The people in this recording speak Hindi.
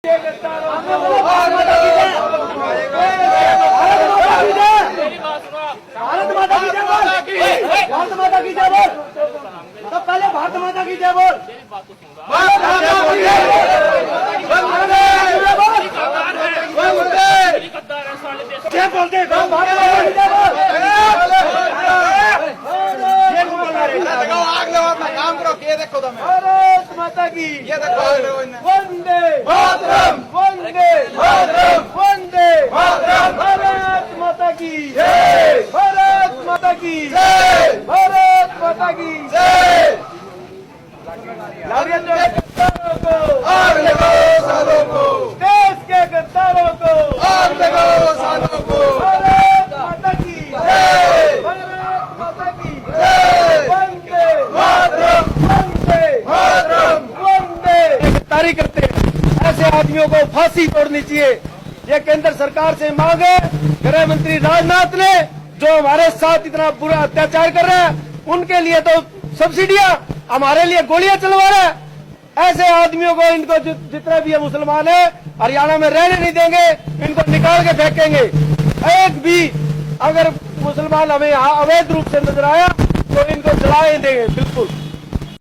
भारत माता की जय बोल। तो पहले भारत माता की जय बोल। जय बोलते आग लगाओ, अपना काम करो। ये देखो तुम्हें भारत माता की ये देखो आग लगाओ इन्हें। वंदे मातरम, वंदे मातरम, वंदे मातरम। भारत माता की जय, भारत माता की जय, भारत माता की जय। गद्दारों को आग लगाओ सालों को, देश के गद्दारों को आग लगाओ सालों को। भारत माता की जय, भारत माता की जय, वंदे मातरम, वंदे मातरम। वंदे गिरफ्तारी करते हैं ऐसे आदमियों को फांसी तोड़नी चाहिए। ये केंद्र सरकार से मांग है। गृह मंत्री राजनाथ ने जो हमारे साथ इतना बुरा अत्याचार कर रहा है उनके लिए तो सब्सिडियां, हमारे लिए गोलियां चलवा रहा है। ऐसे आदमियों को इनको जितने भी ये मुसलमान है हरियाणा में रहने नहीं देंगे, इनको निकाल के फेंकेंगे। एक भी अगर मुसलमान हमें यहाँ अवैध रूप से नजर आया तो इनको जलाए देंगे बिल्कुल।